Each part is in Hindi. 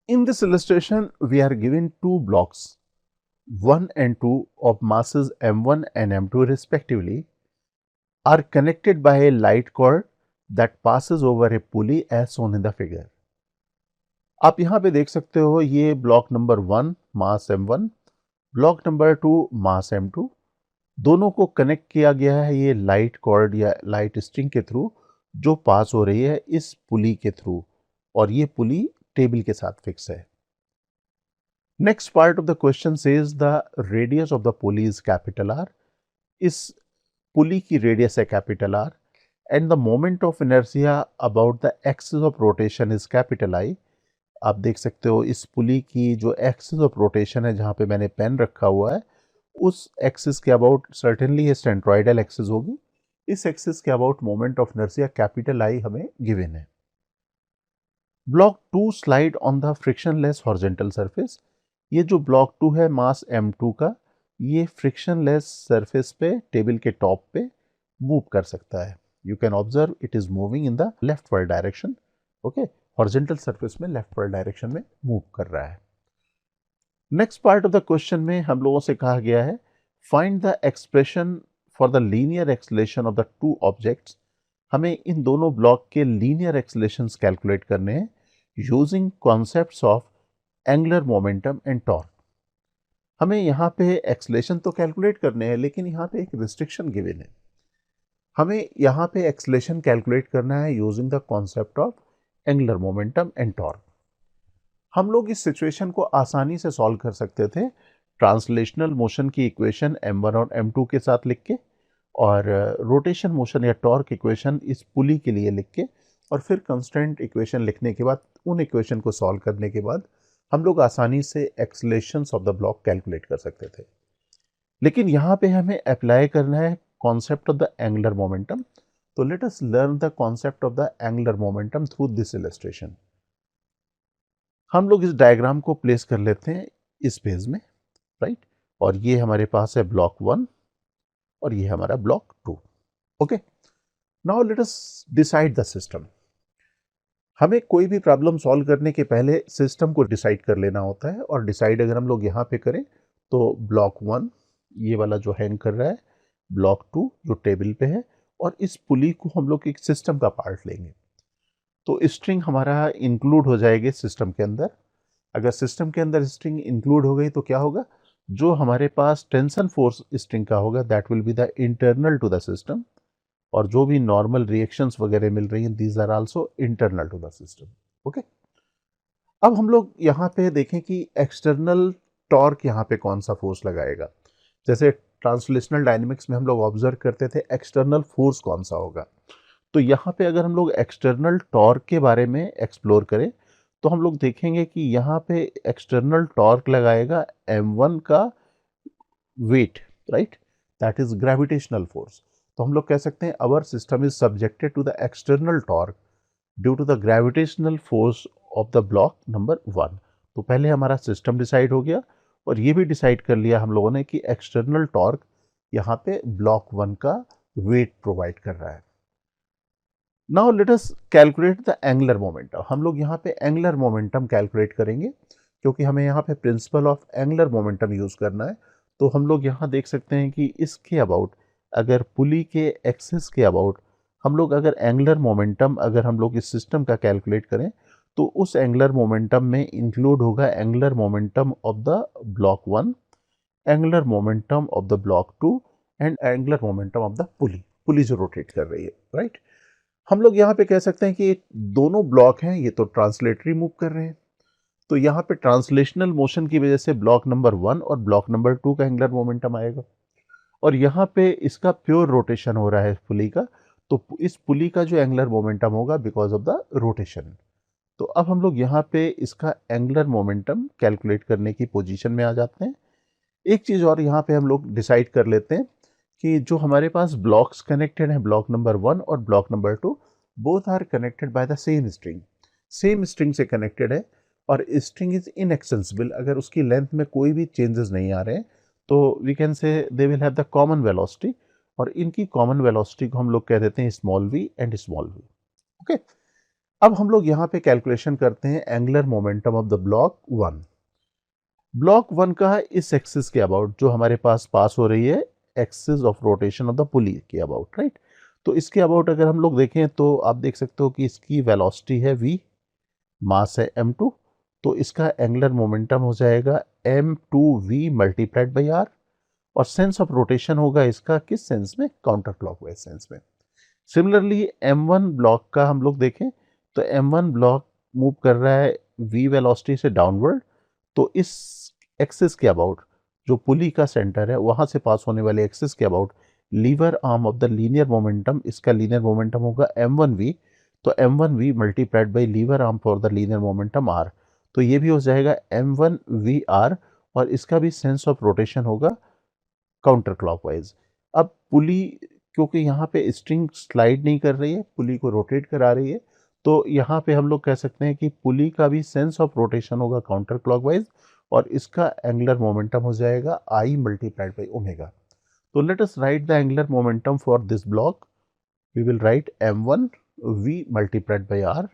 In this illustration, we are given two blocks 1 and 2 of masses m1 and m2 respectively are connected by a light cord that passes over a pulley as shown in the figure. आप यहाँ पे देख सकते हो ये ब्लॉक नंबर 1 मास m1, ब्लॉक नंबर 2 मास m2, दोनों को कनेक्ट किया गया है ये लाइट कॉर्ड या लाइट स्ट्रिंग के थ्रू जो पास हो रही है इस पुली के थ्रू, और ये पुली टेबल के साथ फिक्स है. Next part of the question says the radius of the pulley is capital R. इस पुली की रेडियस है capital R and the moment of inertia about the axis of rotation is capital I. आप देख सकते हो इस पुली की जो एक्सिस ऑफ रोटेशन है जहां पे मैंने पेन रखा हुआ है उस एक्सिस के अबाउट सर्टेनली ये सेंट्रॉइडल एक्सिस होगी. इस एक्सिस के about moment of inertia capital I हमें गिवन है. Block 2 slide on the frictionless horizontal surface. ये जो ब्लॉक 2 है मास m2 का, ये फ्रिक्शनलेस सरफेस पे टेबल के टॉप पे मूव कर सकता है. You can observe it is moving in the left word direction. Okay, horizontal surface में लेफ्ट वर्ड डायरेक्शन में मूव कर रहा है. Next part of the question में हम लोगों से कहा गया है find the expression for the linear acceleration of the two objects. हमें इन दोनों ब्लॉक के लीनियर एक्सेलरेशंस कैलकुलेट करने हैं using concepts of angular momentum and torque. हमें यहाँ पे एक्सेलरेशन तो कैलकुलेट करने हैं लेकिन यहाँ पे एक रिस्ट्रिक्शन गिवन है. हमें यहाँ पे एक्सेलरेशन कैलकुलेट करना है using the concept of angular momentum and torque. हम लोग इस सिचुएशन को आसानी से सॉल्व कर सकते थे ट्रांसलेशनल मोशन की इक्वेशन m1 और m2 के साथ लिख के, और रोटेशन मोशन या टॉर्क इक्वेशन इस पुली के लिए लिख के, और फिर कंस्टेंट इक्वेशन लिखने के बाद उन इक्वेशन को सॉल्व करने के बाद हम लोग आसानी से एक्सेलरेशंस ऑफ द ब्लॉक कैलकुलेट कर सकते थे. लेकिन यहाँ पे हमें अप्लाई करना है concept of the angular momentum. तो let us learn the concept of the angular momentum through this illustration. हम लोग इस डायग्राम को प्लेस कर लेते हैं इस पेज में, राइट. और ये हमारे पास है ब्लॉक 1 और ये हमारा block 2. Okay, now let us decide the system. हमें कोई भी प्रॉब्लम सॉल्व करने के पहले सिस्टम को डिसाइड कर लेना होता है, और डिसाइड अगर हम लोग यहाँ पे करें तो ब्लॉक 1 ये वाला जो हैंग कर रहा है, ब्लॉक 2 जो टेबल पे है, और इस पुली को हम लोग एक सिस्टम का पार्ट लेंगे. तो स्ट्रिंग हमारा इंक्लूड हो जाएगी सिस्टम के अंदर. अगर सिस्टम के अंदर स्ट्रिंग इंक्लूड हो गई तो क्या होगा, जो हमारे पास टेंशन फोर्स स्ट्रिंग का होगा that will be the internal to the system, और जो भी नॉर्मल रिएक्शंस वगैरह मिल रही हैं these are also internal to the system. Okay, अब हम लोग यहाँ पे देखें कि एक्सटर्नल टॉर्क यहाँ पे कौन सा फोर्स लगाएगा. जैसे ट्रांसलेशनल डायनेमिक्स में हम लोग ऑब्जर्व करते थे एक्सटर्नल फोर्स कौन सा होगा. तो यहाँ पे अगर हम लोग एक्सटर्नल टॉर्क के बारे में एक्सप्लोर करें तो हम लोग देखेंगे कि यहाँ पे एक्सटर्नल टॉर्क लगाएगा m1 का weight, right, that is gravitational force. तो हम लोग कह सकते हैं our system is subjected to the external torque due to the gravitational force of the block number 1. तो पहले हमारा सिस्टम डिसाइड हो गया, और ये भी डिसाइड कर लिया हम लोगों ने कि एक्सटर्नल टॉर्क यहाँ पे ब्लॉक 1 का वेट प्रोवाइड कर रहा है. Now let us calculate the angular momentum. हम लोग यहाँ पे एंगुलर मोमेंटम कैलकुलेट करेंगे क्योंकि हमें यहाँ पे principle of angular momentum use करना है. तो हम लोग यहाँ देख सकते हैं कि इसके अबाउट अगर पुली के एक्सिस के अबाउट हम लोग अगर एंगुलर मोमेंटम अगर हम लोग इस सिस्टम का कैलकुलेट करें तो उस एंगुलर मोमेंटम में इंक्लूड होगा angular momentum of the block 1, angular momentum of the block 2 and angular momentum of the pulley. Pulley जो रोटेट कर रही है, राइट. हम लोग यहाँ पे कह सकते हैं कि दोनों ब्लॉक हैं ये तो ट्रांसलेटरी मूव कर रहे हैं, तो यहाँ पे ट्रांसलेशनल मोशन की वजह से ब्लॉक नंबर 1 और ब्लॉक नंबर 2 का एंगुलर मोमेंटम आएगा, और यहाँ पे इसका प्योर रोटेशन हो रहा है पुली का, तो इस पुली का जो एंगुलर मोमेंटम होगा बिकॉज ऑफ द रोटेशन. तो अब हम लोग यहाँ पे इसका एंगुलर मोमेंटम कैलकुलेट करने की पोजीशन में आ जाते हैं. एक चीज़ और यहाँ पे हम लोग डिसाइड कर लेते हैं कि जो हमारे पास ब्लॉक्स कनेक्टेड हैं ब्लॉक नंबर 1 और block number 2 both are connected by the same string. Same string से कनेक्टेड है, और स्ट्रिंग इज इनएक्सेंसिबल. अगर उसकी लेंथ में कोई भी चेंजेस नहीं आ रहे हैं तो we can say they will have the common velocity, और इनकी कॉमन वेलोसिटी को हम लोग कह देते हैं small v and small v. Okay, अब हम लोग यहाँ पे कैलकुलेशन करते हैं angular momentum of the block 1। Block 1 का इस एक्सिस के अबाउट जो हमारे पास हो रही है, axis of rotation of the पुली के अबाउट, राइट। तो इसके अबाउट अगर हम लोग देखें तो आप देख सकते हो कि इसकी वेलोसिटी है v, मास है m2, तो इसका एंगुलर मोमेंटम हो जाएगा m2v मल्टीप्लाइड बाई r, और सेंस ऑफ रोटेशन होगा इसका किस सेंस में, काउंटर क्लॉकवाइज सेंस में। सिमिलरली m1 ब्लॉक का हम लोग देखें तो m1 ब्लॉक मूव कर रहा है v वेलोसिटी से डाउनवर्ड, तो इस एक्सिस के अबाउट जो पुली का सेंटर है वहां से पास होने वाले एक्सिस के about lever arm of the linear momentum, इसका लीनियर मोमेंटम होगा m1v, तो m1v multiplied by lever arm for the linear momentum r, तो ये भी हो जाएगा m1vr, और इसका भी सेंस ऑफ रोटेशन होगा काउंटर क्लॉकवाइज। अब पुली, क्योंकि यहाँ पे स्ट्रिंग स्लाइड नहीं कर रही है, पुली को रोटेट करा रही है, तो यहाँ पे हम लोग कह सकते हैं कि पुली का भी सेंस ऑफ रोटेशन होगा काउंटर क्लॉकवाइज, और इसका एंगुलर मोमेंटम हो जाएगा आई मल्टीप्लाइड बाई ओमेगा। तो let us write the angular momentum for this block. We will write m1 v multiplied by r,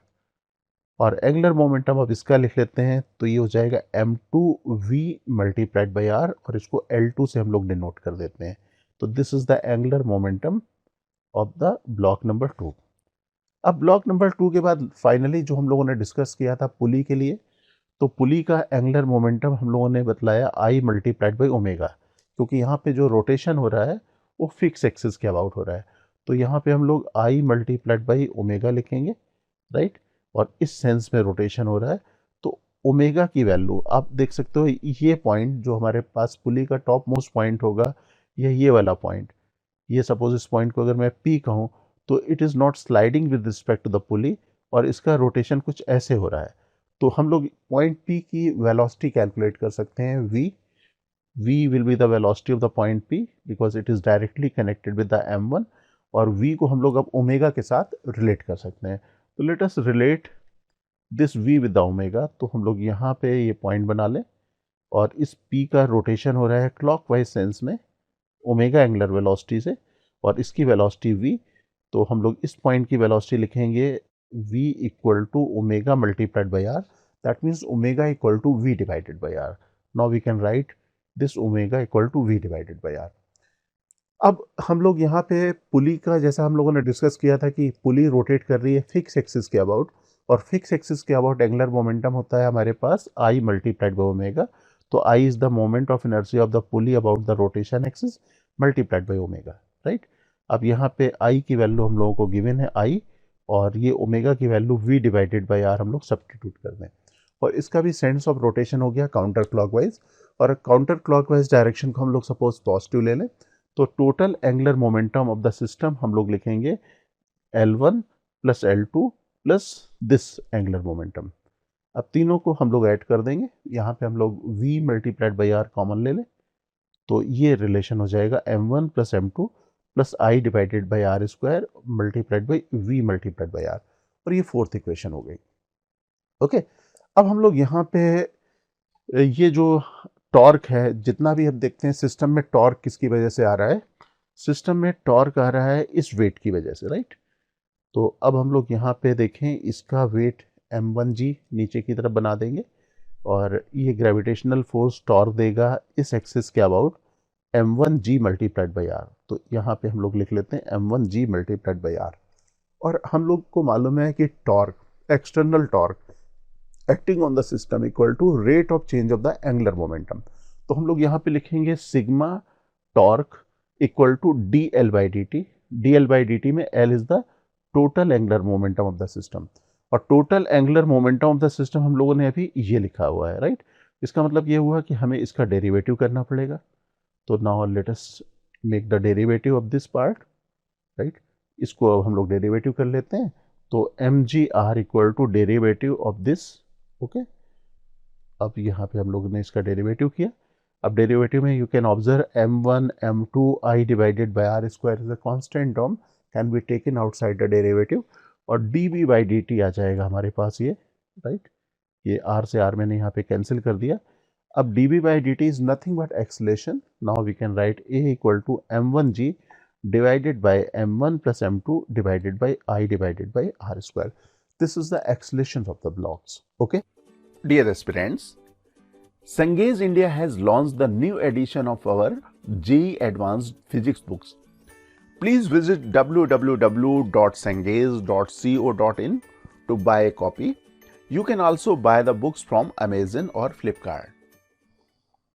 और एंगुलर मोमेंटम अब इसका लिख लेते हैं, तो ये हो जाएगा m2v मल्टीप्लाइड बाई r, और इसको l2 से हम लोग डिनोट कर देते हैं। तो this is the angular momentum of the block number 2। अब ब्लॉक नंबर 2 के बाद फाइनली जो हम लोगों ने डिस्कस किया था पुली के लिए, तो पुली का एंगुलर मोमेंटम हम लोगों ने बतलाया आई मल्टीप्लाइड बाई ओमेगा, क्योंकि यहाँ पे जो रोटेशन हो रहा है वो फिक्स एक्सिस के अबाउट हो रहा है, तो यहाँ पे हम लोग आई मल्टीप्लाइड बाई ओमेगा लिखेंगे, राइट। और इस सेंस में रोटेशन हो रहा है, तो ओमेगा की वैल्यू आप देख सकते हो, ये पॉइंट जो हमारे पास पुली का टॉप मोस्ट पॉइंट होगा, ये वाला पॉइंट, ये सपोज इस पॉइंट को अगर मैं P कहूँ, तो it is not sliding with respect to the pulley, और इसका रोटेशन कुछ ऐसे हो रहा है। तो हम लोग पॉइंट P की वेलोसिटी कैलकुलेट कर सकते हैं, v will be the velocity of the point P because it is directly connected with the m1, और v को हम लोग अब ओमेगा के साथ रिलेट कर सकते हैं। तो let us relate this v with the omega, तो हम लोग यहाँ पे ये पॉइंट बना लें, और इस p का रोटेशन हो रहा है क्लॉकवाइज सेंस में ओमेगा एंगुलर वेलोसिटी से, और इसकी वेलोसिटी v, तो हम लोग इस पॉइंट की वेलोसिटी लिखेंगे v equal to omega multiplied by r, that means omega equal to v divided by r। Now we can write this omega equal to v divided by r। अब हम लोग यहाँ पे पुली का, जैसा हम लोगों ने डिस्कस किया था कि पुली रोटेट कर रही है फिक्स एक्सिस के अबाउट, और फिक्स एक्सिस के अबाउट एंगुलर मोमेंटम होता है हमारे पास आई मल्टीप्लाइड बाई ओमेगा, तो I is the moment of inertia of the pulley about the rotation axis multiplied by omega, right. अब यहाँ पे आई की वैल्यू हम लोगों को गिवन है आई, और ये ओमेगा की value v divided by r हम लोग सब्सटीट्यूट कर दें, और इसका भी सेंस ऑफ रोटेशन हो गया काउंटर क्लॉकवाइज, और काउंटर क्लॉकवाइज डायरेक्शन को हम लोग सपोज पॉजिटिव ले लें, तो total angular momentum of the system हम लोग लिखेंगे L1 plus L2 plus this angular momentum. अब तीनों को हम लोग ऐड कर देंगे, यहाँ पे हम लोग v multiplied by r common ले लें, तो ये रिलेशन हो जाएगा m1 plus m2 plus I divided by r square multiplied by v multiplied by r, और ये फोर्थ इक्वेशन हो गई। ओके, अब हम लोग यहाँ पे ये जो टॉर्क है, जितना भी हम देखते हैं सिस्टम में टॉर्क किसकी वजह से आ रहा है, सिस्टम में टॉर्क आ रहा है इस वेट की वजह से, राइट। तो अब हम लोग यहाँ पे देखें, इसका वेट m1g नीचे की तरफ बना देंगे, और ये ग्रेविटेशनल फोर्स टॉर्क देगा इस एक्सिस के about m1g multiplied by are, तो यहाँ पे हम लोग लिख लेते हैं m1g मल्टीप्लाइड बाई आर। और हम लोग को मालूम है कि torque, external torque acting on the system equal to rate of change of the angular momentum, तो हम लोग यहाँ पे लिखेंगे sigma torque equal to D L by D T, D L by D T में L is the total angular momentum of the system, और total angular momentum of the system हम लोगों ने अभी ये लिखा हुआ है, राइट। इसका मतलब ये हुआ कि हमें इसका डेरिवेटिव करना पड़ेगा, तो now let us make the derivative of this part, right. इसको अब हम लोग डेरिवेटिव कर लेते हैं, तो m g r equal to derivative of this, okay. अब यहाँ पे हम लोग ने इसका डेरिवेटिव किया, अब डेरिवेटिव में you can observe m1 m2 i divided by r square is a constant term, can be taken outside the derivative, और dv बाई dt आ जाएगा हमारे पास ये, राइट। ये r से r मैंने यहाँ पे कैंसिल कर दिया। अब dv by dt is nothing but acceleration, now we can write a equal to m1g divided by m1 plus m2 divided by i divided by r square. This is the acceleration of the blocks. Okay. Dear aspirants, Cengage India has launched the new edition of our JEE Advanced Physics books. Please visit www.cengage.co.in to buy a copy. You can also buy the books from Amazon or Flipkart.